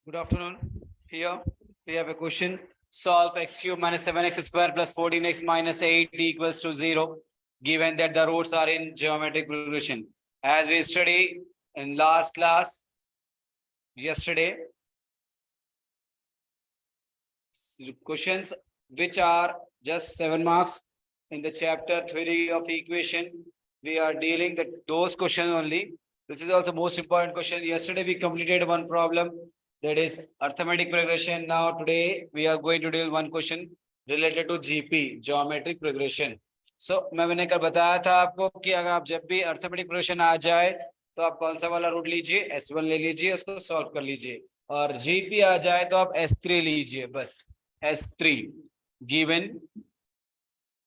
Good afternoon. Here we have a question. Solve x cube minus 7x square plus 14x minus 8 equals to 0, given that the roots are in geometric progression. As we studied in last class, yesterday, questions which are just 7 marks in the chapter theory of equation. We are dealing that those questions only. This is also most important question. Yesterday we completed one problem, that is arithmetic progression. Now today we are going to deal one question related to GP, geometric progression. So मैंने कल बताया था आपको कि अगर आप जब भी arithmetic progression आ जाए तो आप कौन सा वाला रूट लीजिए, S1 ले लीजिए, उसको सॉल्व कर लीजिए, और GP आ जाए तो आप S3 लीजिए बस. S3 given,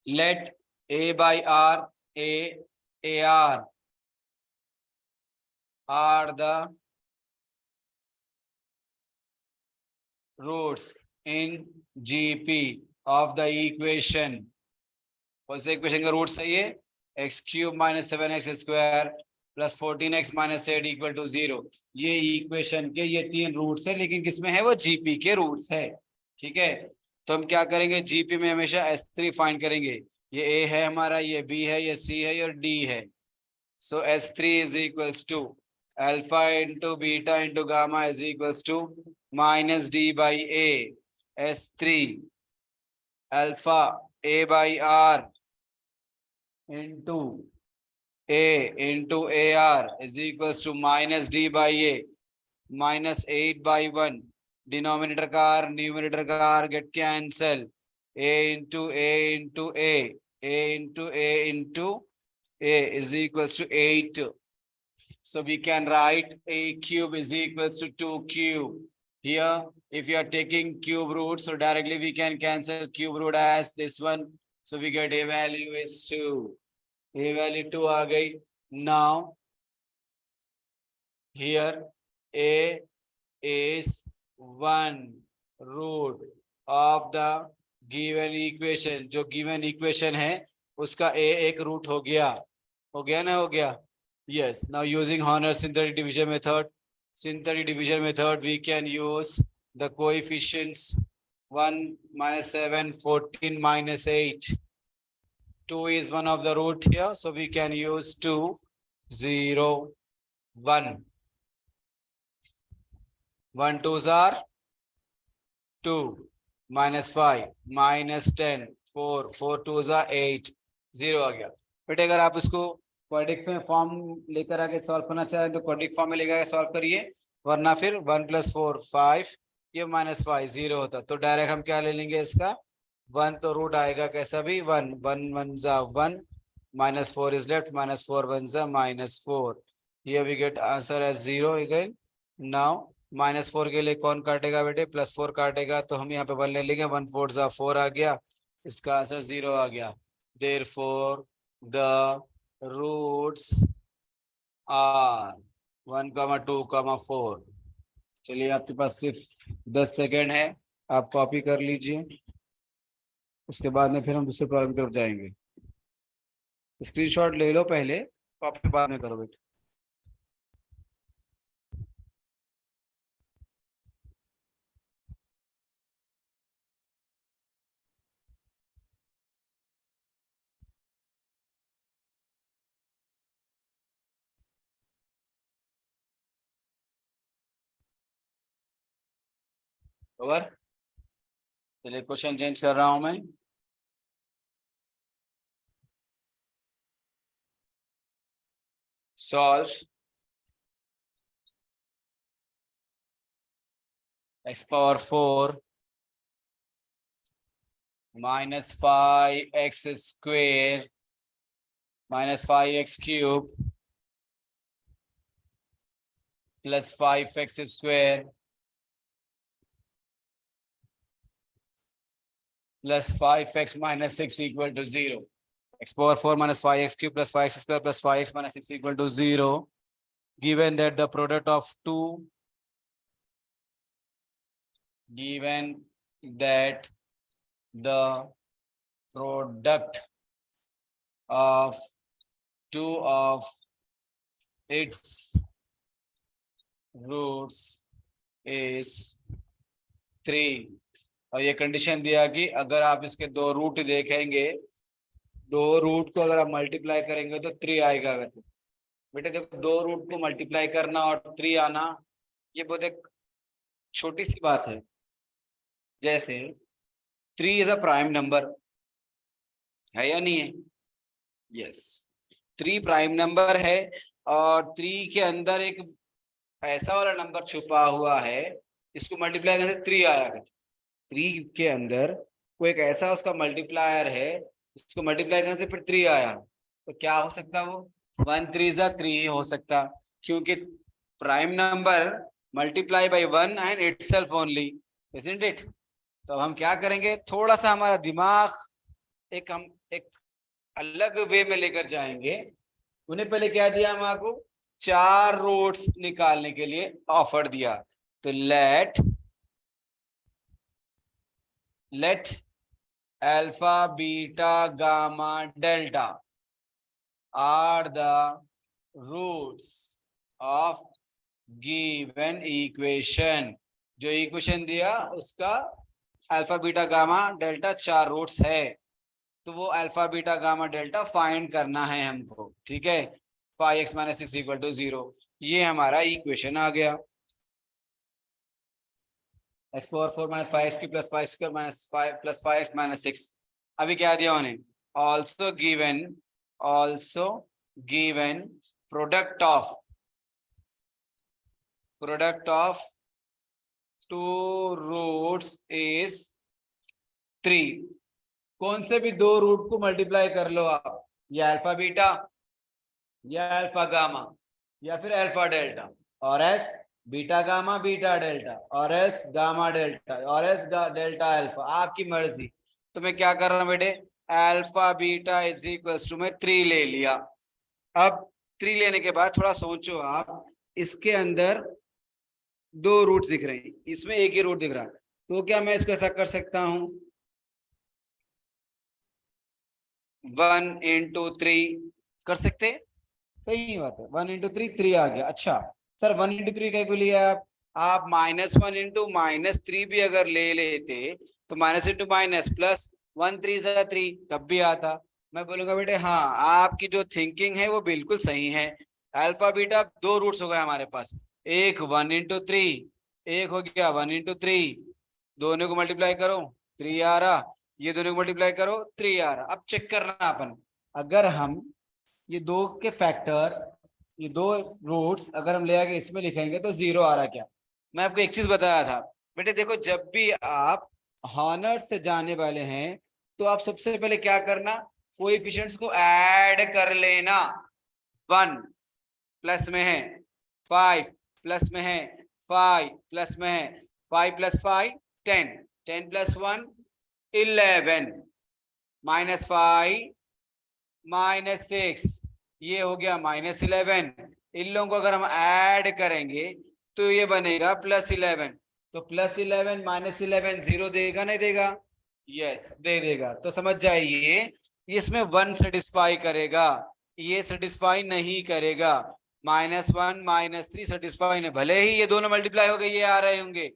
let A by R, AR are the roots in GP of the equation. कौन से इक्वेशन का रूट सही है? X cube minus 7x square plus 14x minus 8 equal to 0. ये इक्वेशन के ये 3 रूट्स है, लेकिन किसमें है? वो जीपी के रूट्स है. ठीक है, तो हम क्या करेंगे? जीपी में हमेशा S3 फाइंड करेंगे. ये A है हमारा, ये B है, ये C है, ये D है. So S3 is equals to alpha into beta into gamma is equals to minus D by A. S3 अल्फा A बाई R into A into AR is equals to minus D by A minus 8 by 1. Denominator का R, numerator का R get cancel. A into A into A, A into A into A is equals to 8. So we can write A cube is equals to 2 cube. Here, if you are taking cube root, so directly we can cancel cube root as this one. So we get A value is 2. A value 2 आ गई. Now here A is 1 root of the given equation. जो given equation है उसका A एक root हो गया ना? हो गया. Yes. Now using Horner synthetic division method, we can use the coefficients 1 minus 7, 14 minus 8. 2 is one of the root here, so we can use 2, 0, 1. 1 2s are 2, minus 5, minus 10, 4, 4 2s are 8, 0 आ गया. बेटे अगर आप इसको क्वाड्रिक में form लेकर आके solve करना चाह रहे हैं तो क्वाड्रिक फॉर्म में लेकर सॉल्व करिए, वरना फिर 1 + 4 5, ये माइनस 5 0 होता. तो डायरेक्ट हम क्या ले लेंगे इसका? 1 तो रूट आएगा कैसा भी 1, 1 1 जा 1, minus 4 is left, minus 4 1 जा minus 4. Here we get answer as 0 again. Now minus 4 के लिए कौन काटेगा बेटे? +4 काटेगा, तो हम यहाँ पे 1 ले लेंगे. 1 4 जा 4 आ गया, इसका आंसर 0 आ गया. Therefore the roots are 1, 2, 4. चलिए आपके पास सिर्फ 10 सेकेंड है, आप कॉपी कर लीजिए, उसके बाद में फिर हम दूसरे प्रॉब्लम की तरफ जाएंगे. स्क्रीनशॉट ले लो पहले, कॉपी बाद में करो बेटे. ओवर. चलिए क्वेश्चन चेंज कर रहा हूं मैं. Solve x power 4 minus 5x square minus 5x cube plus 5x square plus 5x minus 6 equal to 0. X power 4 minus 5x cube plus 5x square plus 5x minus 6 equal to 0. Given that the product of two of its roots is 3। और ये condition दिया कि अगर आप इसके दो root देखेंगे, दो रूट को अगर आप मल्टीप्लाई करेंगे तो 3 आएगा। बेटे देखो, दो रूट को मल्टीप्लाई करना और 3 आना ये बहुत एक छोटी सी बात है। जैसे 3 इज अ प्राइम नंबर, है या नहीं है? यस, 3 प्राइम नंबर है और 3 के अंदर एक ऐसा वाला नंबर छुपा हुआ है, इसको मल्टीप्लाई करने से 3 आया। 3 के अंदर कोई एक ऐसा उसका मल्टीप्लायर है, इसको मल्टीप्लाई करने से फिर 3 आया, तो क्या हो सकता वो? 1 3 जा 3 ही हो सकता, क्योंकि prime number multiply by 1 and itself only, isn't it? तो हम क्या करेंगे, थोड़ा सा हमारा दिमाग हम एक अलग वे में लेकर जाएंगे। उन्हें पहले क्या दिया, हम आपको 4 रूट्स निकालने के लिए ऑफर दिया। तो let alpha beta gamma delta are the roots of given equation। जो इक्वेशन दिया उसका alpha beta gamma delta 4 roots है, तो वो alpha beta gamma delta find करना है हमको। ठीक है, 5x - 6 = 0, ये हमारा इक्वेशन आ गया। x⁴ - 5x³ + 5² - 5 + 5x - 6। अभी क्या दिया उन्हें, also given product of two roots is 3। कौन से भी दो रूट को मल्टीप्लाई कर लो आप, या अल्फा बीटा या अल्फा गामा या फिर अल्फा डेल्टा, और else beta gamma beta delta, और एल्स गामा डेल्टा, और एल्स डेल्टा अल्फा, आपकी मर्जी। तो मैं क्या कर रहा हूं बेटे, alpha beta is equals to में 3 ले लिया। अब 3 लेने के बाद थोड़ा सोचो आप, इसके अंदर दो रूट दिख रहे हैं, इसमें एक ही रूट दिख रहा है, तो क्या मैं इसको ऐसा कर सकता हूं, 1 × 3 कर सकते? सही बात है, 1 × 3 3 आ गया। अच्छा सर 1 × 3 क्या को लिया आप -1 × -3 भी अगर ले लेते तो माइनस इंटू माइनस प्लस 1 3 × 3 तब भी आता। मैं बोलूंगा बेटे हाँ, आपकी जो थिंकिंग है वो बिल्कुल सही है। अल्फा बीटा दो रूट्स हो गए हमारे पास, एक 1 × 3, एक हो गया 1 × 3, दोनों को मल्टीप्लाई करो 3 आ रहा, ये दोनों को मल्टीप्लाई करो 3 आ रहा। अब चेक करना अपन, अगर हम ये दो के फैक्टर, ये दो रूट्स अगर हम ले आके इसमें लिखेंगे तो 0 आ रहा। क्या मैं आपको एक चीज बताया था बेटे, देखो जब भी आप हॉनर्स से जाने वाले हैं तो आप सबसे पहले क्या करना, कोएफिशिएंट्स को ऐड कर लेना। 1 प्लस में है 5, प्लस में है 5, प्लस में है 5 + 5 10, 10 + 1 11, -5 -6, ये हो गया -11। इन लोगों को अगर हम ऐड करेंगे तो ये बनेगा +11। तो +11 -11 0 देगा नहीं देगा? यस दे देगा। तो समझ जाइए इसमें 1 सेटिस्फाई करेगा, ये सेटिस्फाई नहीं करेगा। -1 -3 सेटिस्फाई नहीं, भले ही ये दोनों मल्टीप्लाई हो गए ये आ रहे होंगे,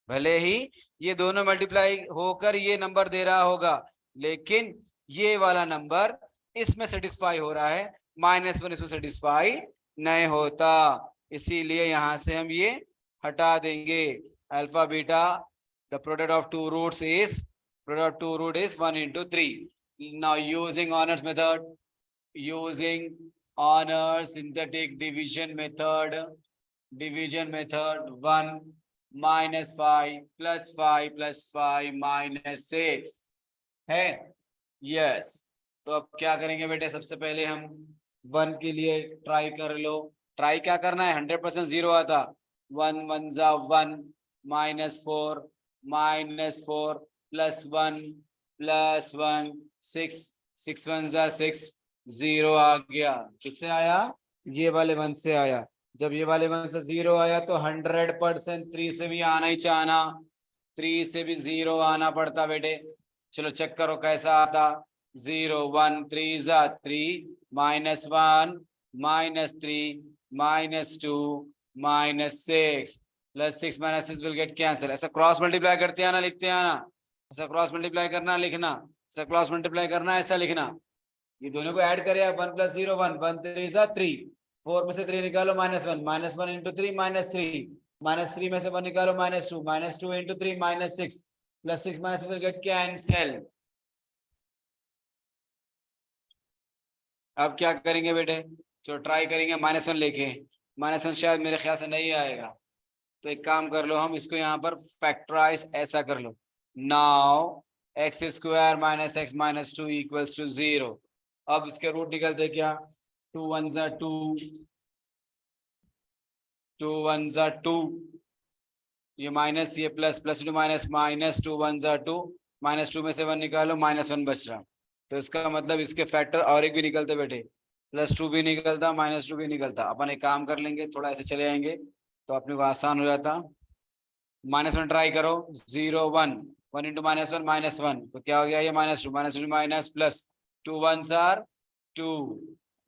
भले ही ये दोनों मल्टीप्लाई होकर ये नंबर दे रहा होगा, लेकिन ये वाला नंबर इसमें सेटिस्फाई हो रहा है, -1 इसमें सेटिस्फाई नहीं होता, इसीलिए यहां से हम ये हटा देंगे। Alpha beta the product of two roots is 1 × 3। Now using Horner's method, using honors synthetic division method, 1 -5 + 5 + 5 -6 है। यस, तो अब क्या करेंगे बेटे, सबसे पहले हम 1 के लिए ट्राई कर लो। ट्राई क्या करना है, 100% 0 आता। 1 1 × 1 -4 -4 +1 +1 6 6 1 × 6 0 आ गया। किससे आया, ये वाले 1 से आया। जब ये वाले 1 से 0 आया तो 100% 3 से भी आना ही चाहना, 3 से भी 0 आना पड़ता बेटे। चलो चेक करो कैसा आता, 0 1 3 × 3 -1 -3 -2 -6 plus 6 minus 6 will get cancel. ऐसा क्रॉस मल्टीप्लाई करते आना, लिखते आना, ऐसा क्रॉस मल्टीप्लाई करना लिखना, ऐसा क्रॉस मल्टीप्लाई करना ऐसा लिखना। ये दोनों को ऐड करें, 1 + 0 1, 1 3 3, 4 में से 3 निकालो -1, -1 इंटू 3 -3, -3 में से 1 निकालो -2 into 3 -6, plus 6 minus will get cancel. अब क्या करेंगे बेटे, तो ट्राई करेंगे -1 लेके, -1 शायद मेरे ख्याल से नहीं आएगा, तो एक काम कर लो, हम इसको यहाँ पर फैक्टराइज ऐसा कर लो, नाउ x² - x - 2 = 0। अब इसके रूट निकलते क्या, 2 1 2, 2 1 2, ये माइनस, ये प्लस, +2 -2 1 2, -2 में से 1 निकालो, -1 बच रहा। तो इसका मतलब इसके फैक्टर और एक भी निकलते बेटे, +2 भी निकलता, -2 भी निकलता। अपन एक काम कर लेंगे, थोड़ा ऐसे चले आएंगे तो अपने को आसान हो जाता। -1 ट्राई करो, 0 1, 1 इंटू -1 -1, तो क्या हो गया ये -2 माइनस प्लस 2 1 2।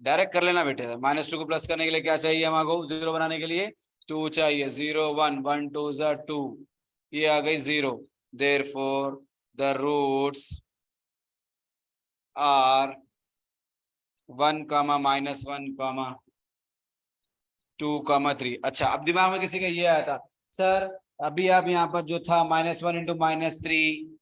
डायरेक्ट कर लेना बेटे, -2 को प्लस करने के लिए क्या चाहिए हमको, 0 बनाने के लिए 2 चाहिए, 0 1, 1 2 2, ये आ गई 0। Therefore the roots are 1, -1, 2, 3। अच्छा, अब दिमाग में किसी का ये आया था, सर अभी आप यहाँ पर जो था -1 इंटू -3,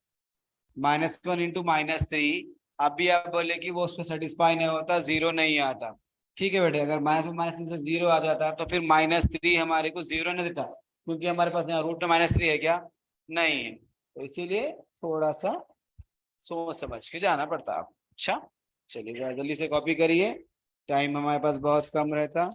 -1 इंटू -3, अभी आप बोले कि वो उसमें सेटिस्फाई नहीं होता, 0 नहीं आता। ठीक है बेटे, अगर -1 से 0 आ जाता तो फिर -3 हमारे को 0 नहीं देता, क्योंकि हमारे पास यहाँ रूट में -3 है क्या, नहीं है, तो इसीलिए थोड़ा सा सोच समझ के जाना पड़ता है। अच्छा चलिए जरा जल्दी से कॉपी करिए, टाइम हमारे पास बहुत कम रहता।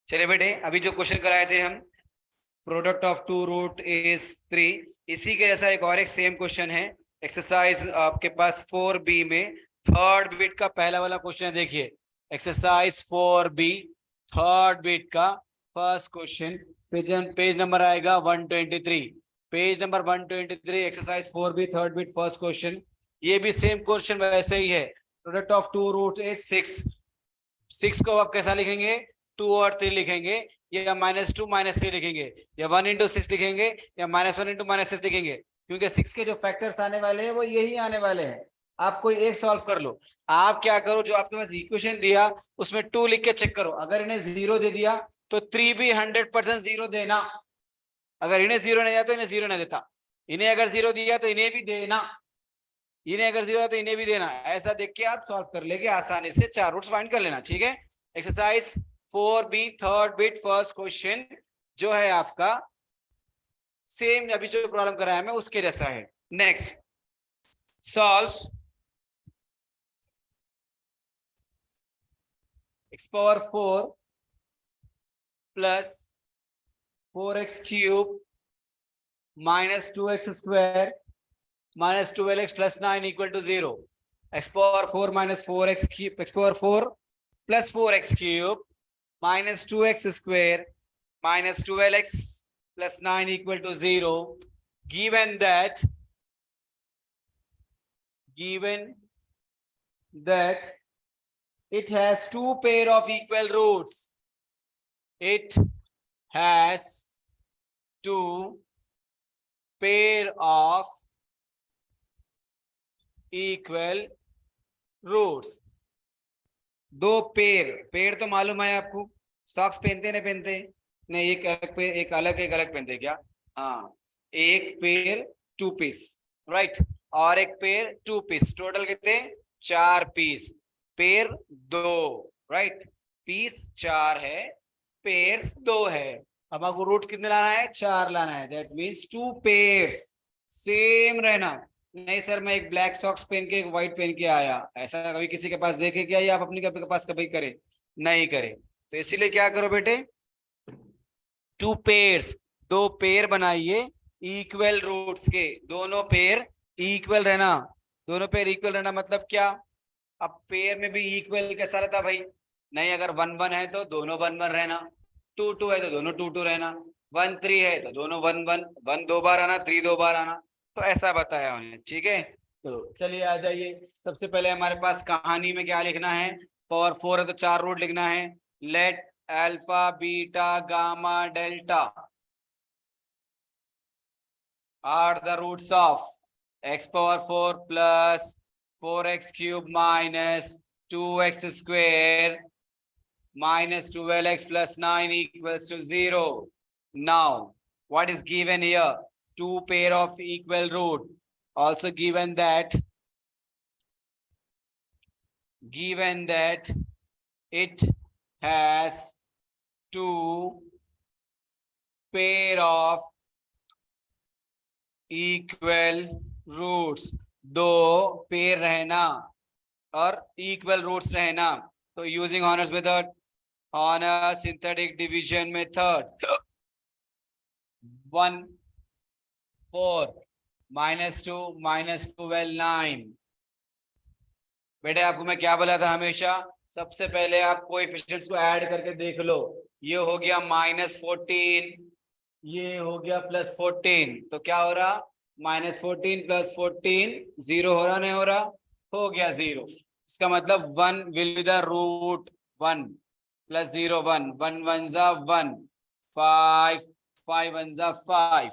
चलिए बेटे, अभी जो क्वेश्चन कराए थे हम, product of two root is 3, इसी के जैसा एक और एक सेम क्वेश्चन है एक्सरसाइज आपके पास 4B में, थर्ड बिट का पहला वाला क्वेश्चन है। देखिए एक्सरसाइज 4B थर्ड बिट का फर्स्ट क्वेश्चन, पेज नंबर आएगा 123, page number 123, exercise 4B third bit first question. ये भी सेम क्वेश्चन वैसे ही है, product of two root is 6, 6 को आप कैसा लिखेंगे, 2 और 3 लिखेंगे, या -2 -3 लिखेंगे, या 1 इंटू 6 लिखेंगे, या -1 इंटू -6 लिखेंगे, क्योंकि 6 के जो फैक्टर्स आने वाले हैं वो यही आने वाले हैं। आप कोई एक सॉल्व कर लो। आप क्या करो, जो आपके पास इक्वेशन दिया उसमें 2 लिख के चेक करो, अगर इन्हें 0 दे दिया तो 3 भी 100% 0 देना, अगर इन्हें 0 नहीं दिया तो इन्हें 0 नहीं देता, इन्हें अगर 0 दिया तो इन्हें भी देना, इन्हें अगर 0 है तो इन्हें भी देना, ऐसा देख के आप सॉल्व कर लेंगे आसानी से, 4 रूट्स फाइंड कर लेना। ठीक है, exercise 4B third bit first question जो है आपका सेम अभी जो प्रॉब्लम कराया मैं उसके जैसा है। Next, solve x⁴ plus 4x cube minus 2x² minus 12x plus 9 equal to 0, x⁴ minus 4x cube, x⁴ plus 4x cube minus 2x square minus 12x plus 9 equal to 0, given that it has two pair of equal roots, it has two pair of equal roots, दो पेड़ तो मालूम है आपको, socks पहनते नहीं पहनते, नहीं एक अलग पेड़, एक अलग पहनते क्या, हाँ, एक पेड़ 2 पीस, राइट, और एक पेड़ 2 पीस, टोटल कितने 4 पीस, पेड़ 2, राइट, पीस 4 है, पेयर्स 2 है। अब आपको रूट कितने लाना है, 4 लाना है, दैट मीन्स 2 पेयर्स सेम रहना। नहीं सर मैं एक ब्लैक सॉक्स पहन के एक व्हाइट पहन के आया, ऐसा कभी किसी के पास देखे क्या, या आप अपने के पास कभी करे, नहीं करे, तो इसीलिए क्या करो बेटे, 2 पेयर्स, 2 पेयर बनाइए इक्वल रूट्स के, दोनों पेयर इक्वल रहना, दोनों पेयर इक्वल रहना मतलब क्या, अब पेयर में भी इक्वल कैसा रहता भाई, नहीं अगर 1 1 है तो दोनों 1 1 रहना, 2 2 है तो दोनों 2 2 रहना, 1 3 है तो दोनों 1 1 1 2 बार आना, 3 2 बार आना, तो ऐसा बताया उन्हें। ठीक है, तो चलिए आ जाइए, सबसे पहले हमारे पास कहानी में क्या लिखना है, पावर 4 है तो 4 रूट लिखना है, let alpha beta gamma delta are the roots of x⁴ plus 4x cube minus 2x square minus 12x plus 9 equals to 0. Now, what is given here? 2 pair of equal root. Also given that it has 2 pair of equal roots. 2 pair रहना और equal roots रहना, तो using honors method, honor synthetic division method, 1 4 minus 2 minus 12 9। बेटे आपको मैं क्या बोला था हमेशा, सबसे पहले आप कोएफिशिएंट्स को ऐड करके देख लो, ये हो गया -14, ये हो गया +14, तो क्या हो रहा, -14 + 14 0 हो रहा, नहीं हो रहा, हो गया 0, इसका मतलब 1 विल बी द रूट, 1 + 0 1, 1 1 जा 1, 5 5 1 जा 5,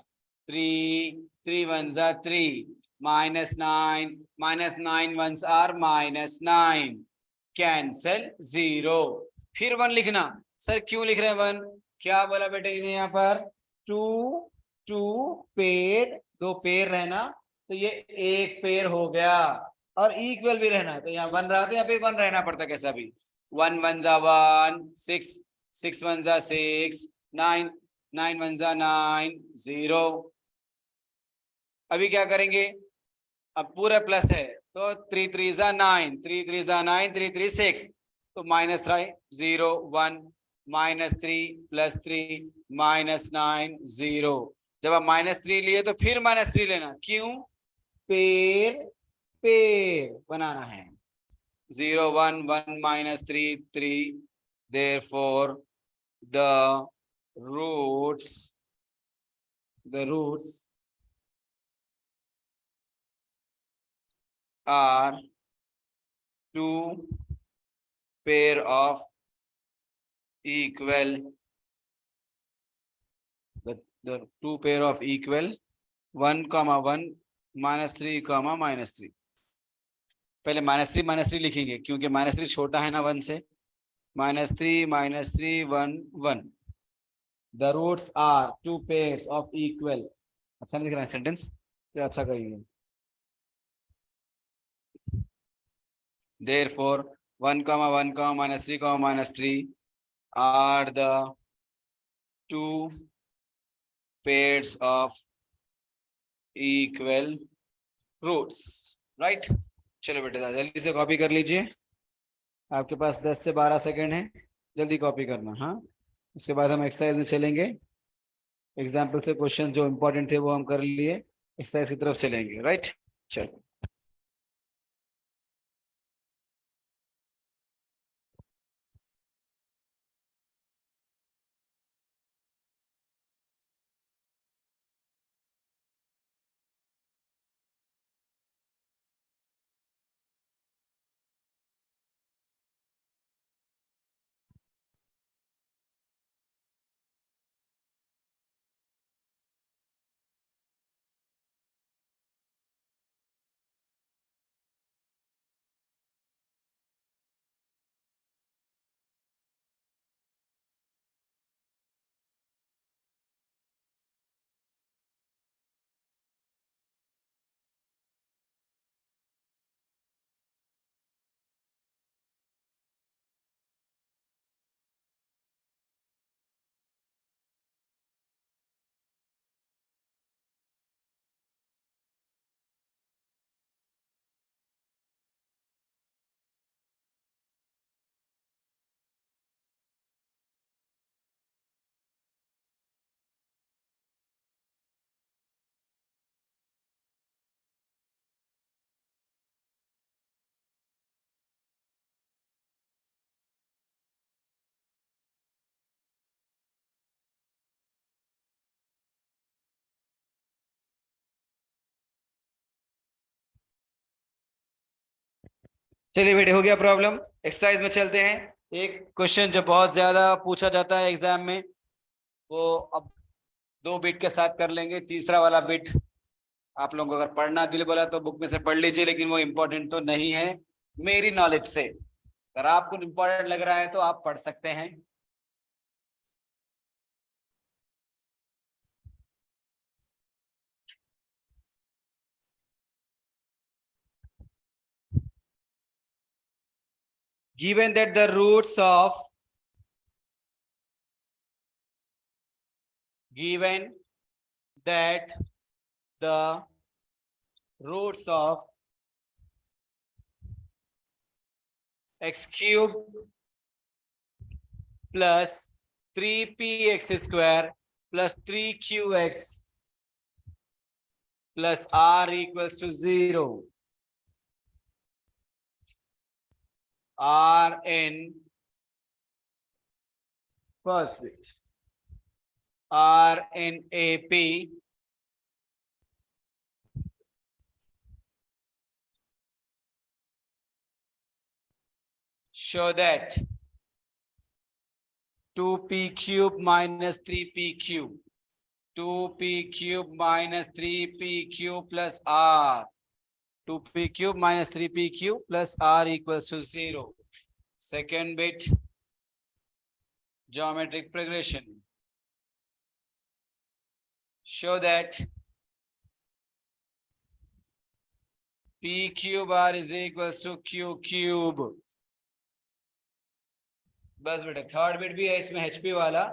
3 3 1 जा 3, -9 -9 1s are -9, कैंसल 0, फिर 1 लिखना, सर क्यों लिख रहे हैं 1, क्या बोला बेटे इन्हें यहाँ पर, 2 पेयर, 2 पेयर रहना, तो ये एक पेयर हो गया, और इक्वल भी रहना, तो यहाँ 1 रहा, तो यहाँ पे 1 रहना पड़ता कैसा भी, 1 1 जा 1, 6 6 1 जा 6, 9 9 1 जा 9 0। अभी क्या करेंगे, अब पूरा प्लस है तो 3 3 जा 9, 3 3 जा 9, 3 3 6, तो माइनस रहा 0 1, -3 +3 -9 0। जब आप -3 लिए तो फिर -3 लेना, क्यों? पेड़ पेड़ बनाना है। 0 1 1 -3 3, therefore the roots are two pair of equal, the two pair of equal 1, 1 -3, -3। पहले -3 लिखेंगे क्योंकि -3 छोटा है ना 1 से। -3 -3 1 1, the roots are two pairs of equal। अच्छा नहीं लिख रहा है सेंटेंस, तो अच्छा करेंगे। Therefore 1, 1 -3, -3 are the two pairs of equal roots, right? चलो बेटे जल्दी से कॉपी कर लीजिए, आपके पास 10 से 12 सेकंड है, जल्दी कॉपी करना। हाँ, उसके बाद हम एक्सरसाइज में चलेंगे। एग्जाम्पल से क्वेश्चन जो इंपॉर्टेंट थे वो हम कर लिए, एक्सरसाइज की तरफ चलेंगे, राइट? चलो चलिए बेटे, हो गया प्रॉब्लम। एक्सरसाइज में चलते हैं। एक क्वेश्चन जो बहुत ज्यादा पूछा जाता है एग्जाम में, वो अब 2 बिट के साथ कर लेंगे। तीसरा वाला बिट आप लोगों को अगर पढ़ना दिल बोला तो बुक में से पढ़ लीजिए, लेकिन वो इम्पोर्टेंट तो नहीं है मेरी नॉलेज से। अगर आपको इम्पोर्टेंट लग रहा है तो आप पढ़ सकते हैं। given that the roots of x cube plus 3px square plus 3qx plus r equals to 0 are in first bit, are in AP show that 2p cube minus 3p cube, 2p cube minus 3p cube plus r, 2p cube minus 3p cube plus r equals to 0. Second bit, geometric progression. Show that p cube r is equals to q cube. बस बेटा, third bit भी है इसमें HP वाला,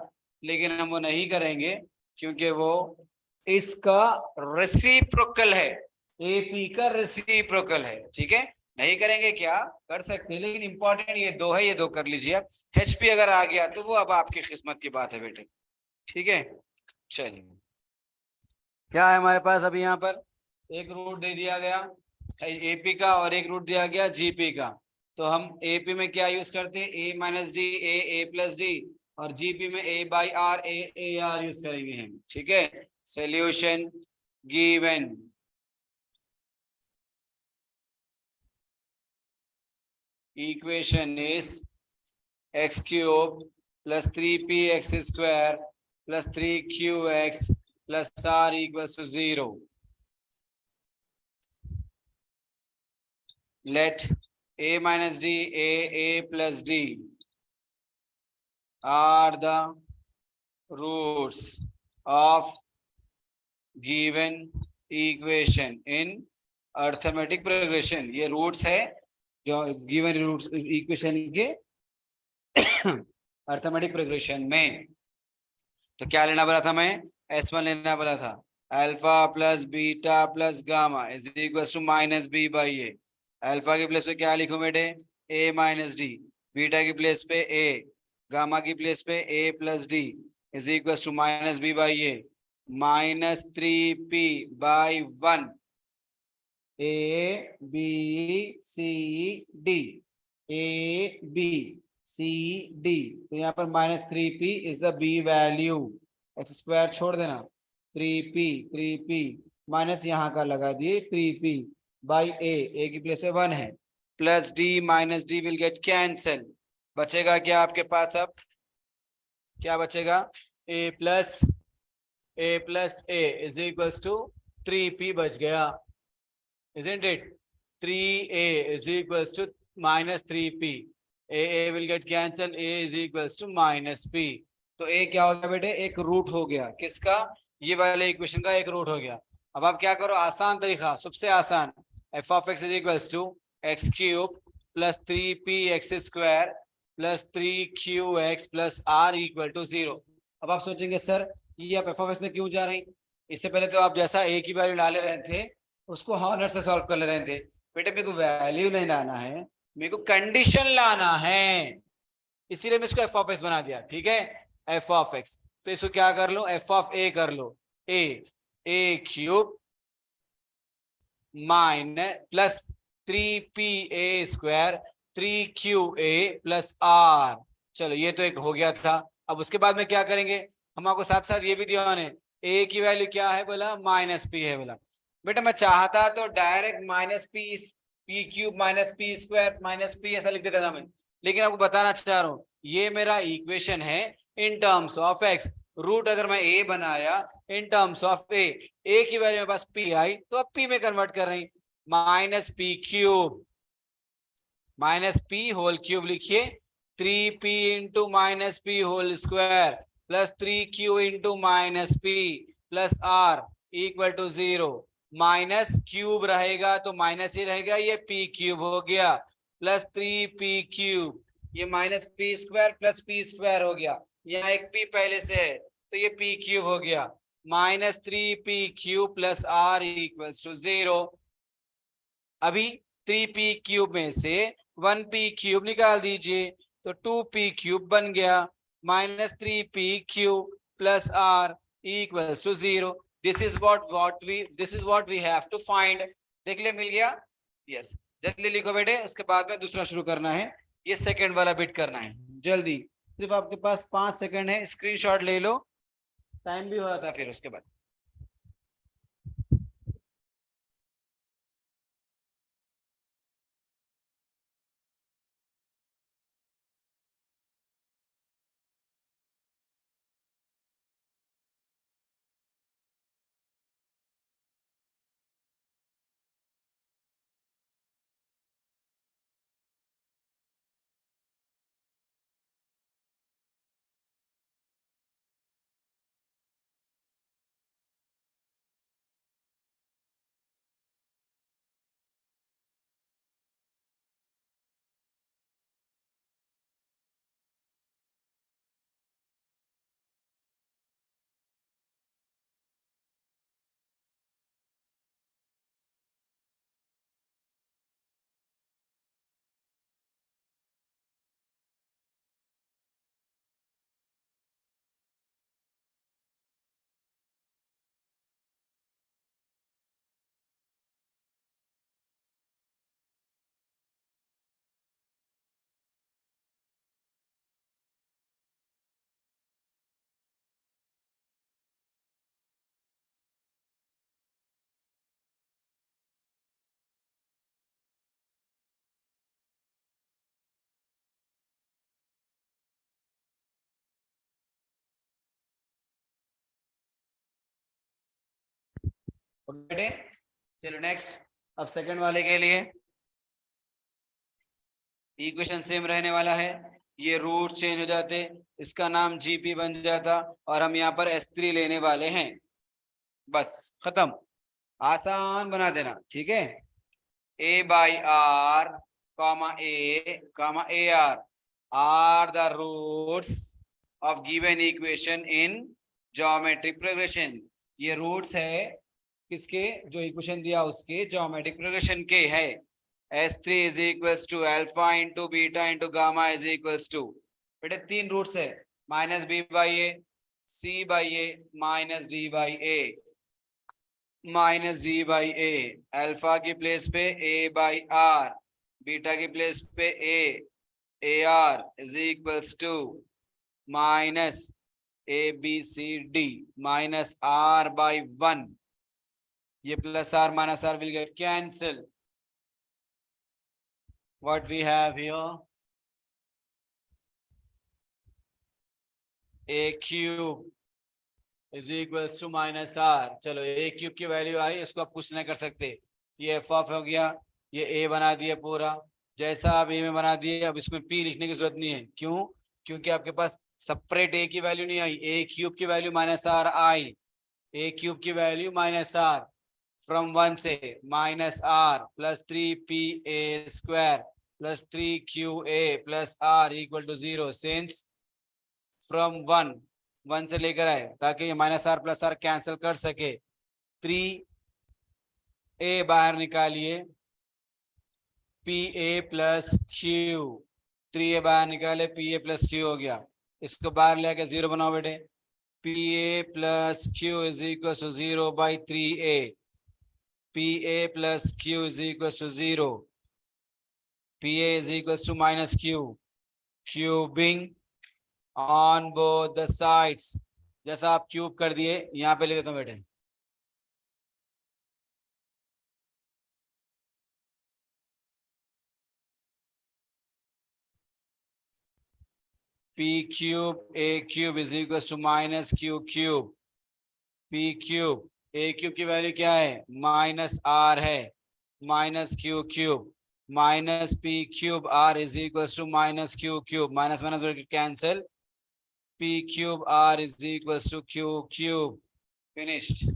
लेकिन हम वो नहीं करेंगे क्योंकि वो इसका रेसिप्रोकल है, AP का रेसिप्रोकल है। ठीक है, नहीं करेंगे क्या, कर सकते हैं, लेकिन इंपॉर्टेंट ये दो है, ये दो कर लीजिए आप। एचपी अगर आ गया तो वो अब आपकी किस्मत की बात है बेटे। ठीक है, चलिए क्या है हमारे पास अभी यहाँ पर, एक रूट दे दिया गया एपी का और एक रूट दिया गया जीपी का। तो हम एपी में क्या यूज करते हैं, a minus d, a plus d, और जीपी में a by r, a r use करेंगे हम। ठीक है, solution given, equation is x cube plus 3p x² plus 3qx plus r equals to 0. Let a minus d, a plus d are the roots of given equation in arithmetic progression. ये roots है जो given roots equation के arithmetic progression में। तो क्या लेना बोला था, मैं S1 लेना बोला था, alpha plus beta plus gamma is equal to minus B by A. Alpha की प्लेस पे क्या लिखूं बेटे, ए माइनस डी, बीटा की प्लेस पे ए, गामा की प्लेस पे a plus d is equal to minus B by A, minus 3p by 1, a B C d, a B C d. तो यहाँ पर -3p is the b value, x square छोड़ देना, 3p minus यहाँ का लगा दिए 3p बाई ए की प्लेस पे 1 है, plus d minus d will get cancel, बचेगा क्या आपके पास, अब क्या बचेगा, a plus a is equals to 3p बच गया, isn't it? 3a is equals to minus 3p. A will get cancelled. A is equals to minus p. तो a क्या हो गया बेटे, एक रूट हो गया किसका, ये वाले इक्वेशन का एक रूट हो गया। अब आप क्या करो, आसान तरीका, सबसे आसान, f of x is equals to x cube plus 3p x² plus 3qx plus r equal to 0। अब आप सोचेंगे सर ये आप f of x में क्यों जा रहे हैं, इससे पहले तो आप जैसा a की वैल्यू डाले रहे थे उसको हॉनर से सॉल्व कर ले रहे थे। बेटे मेरे को वैल्यू नहीं लाना है, मेरे को कंडीशन लाना है, इसीलिए मैं इसको एफ ऑफ एक्स बना दिया। ठीक है, एफ ऑफ एक्स, तो इसको क्या कर लो, एफ ऑफ ए कर लो, a cube minus plus 3p a² 3qa plus r। चलो ये तो एक हो गया था। अब उसके बाद में क्या करेंगे, हम आपको साथ साथ ये भी दिया उन्हें, a की वैल्यू क्या है बोला, -p है बोला। बेटा मैं चाहता तो डायरेक्ट -p³ -p² ऐसा लिख देता था मैं, लेकिन आपको बताना चाह रहा हूँ ये मेरा इक्वेशन है in terms of X, root अगर मैं a बनाया इन टर्म्स ऑफ a की वैल्यू मेरे पास p आई तो अब p में कन्वर्ट कर रही, -p³ होल क्यूब लिखिए, 3p into -p² plus 3q into -p plus r equal to 0। Minus cube रहेगा तो माइनस ही रहेगा, ये p³ हो गया प्लस 3p³ ये -p² प्लस p² हो गया, यहाँ एक p पहले से है तो ये p³ हो गया, -3p³ plus r equals to 0। अभी 3p³ में से 1p³ निकाल दीजिए तो 2p³ बन गया, -3p³ plus r equals to 0। This is what we have to find. देख ले मिल गया, यस जल्दी लिखो बेटे, उसके बाद में दूसरा शुरू करना है, ये सेकंड वाला बिट करना है जल्दी, सिर्फ आपके पास 5 सेकंड है, स्क्रीनशॉट ले लो, टाइम भी हो रहा था फिर उसके बाद। बेटे चलो नेक्स्ट। अब सेकंड वाले के लिए इक्वेशन सेम रहने वाला है, ये रूट चेंज हो जाते, इसका नाम जीपी बन जाता और हम यहाँ पर S3 लेने वाले हैं। बस खत्म, आसान बना देना, ठीक है। A by R comma A comma AR are the roots of given equation in geometric progression। ये रूट्स है किसके, जो इक्वेशन दिया उसके ज्योमेट्रिक प्रोग्रेशन के है। S3 is equals to alpha into beta into gamma is equals to, बेटे तीन रूट्स है, minus B by A, C by A, minus D by A, minus D by A. Alpha की place पे A by R, beta की place पे A R is equals to minus A B C D minus R by 1। ये plus R minus R will get cancel. What we have here, A cube is equals to minus R. चलो A cube की value आई, इसको आप कुछ नहीं कर सकते, ये एफ ऑफ हो गया, ये ए बना दिया पूरा, जैसा आप ए में बना दिए, अब इसमें पी लिखने की जरूरत नहीं है। क्यों, क्योंकि आपके पास सेपरेट ए की वैल्यू नहीं आई, ए क्यूब की वैल्यू माइनस आर आई, ए क्यूब की वैल्यू माइनस आर फ्रॉम 1 से minus R plus 3pa square plus 3qa plus R equal to 0 since from 1 से लेकर आए, ताकि ये minus R plus R cancel कर सके। 3a बाहर निकालिए, pa प्लस क्यू, 3a बाहर निकाले, pa प्लस क्यू हो गया, इसको बाहर लेके 0 बनाओ बेटे। pa plus Q is equal to 0 by 3a, pa plus Q is equal to 0, pa is equal to minus Q, cubing on both the sides. जैसा आप क्यूब कर दिए, यहाँ पे लिख देता हूँ बेटे, p cube a cube is equal to minus Q cube, p cube a cube की वैल्यू क्या है, माइनस r है, minus Q cube minus p cube r is equal to minus Q cube, minus minus cancel, p cube r is equal to q cube. Finished.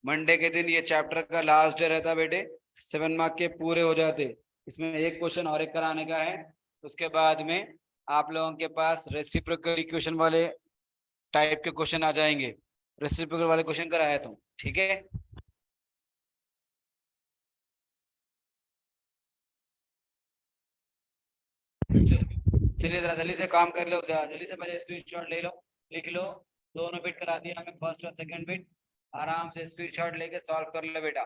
Monday के दिन ये chapter का last day रहता बेटे, 7 mark के पूरे हो जाते। इसमें एक क्वेश्चन और एक कराने का है, उसके बाद में आप लोगों के पास रेसिप्रोकल इक्वेशन वाले टाइप के क्वेश्चन आ जाएंगे। रेसिप्रोकल वाले क्वेश्चन कराया तुम, ठीक है। चलिए जरा जल्दी से काम कर लो, जल्दी से पहले स्क्रीनशॉट ले लो, लिख लो। दोनों बिट करा दिया हमें, फर्स्ट और सेकंड बिट, आराम से स्क्रीनशॉट लेके सॉल्व कर लो बेटा।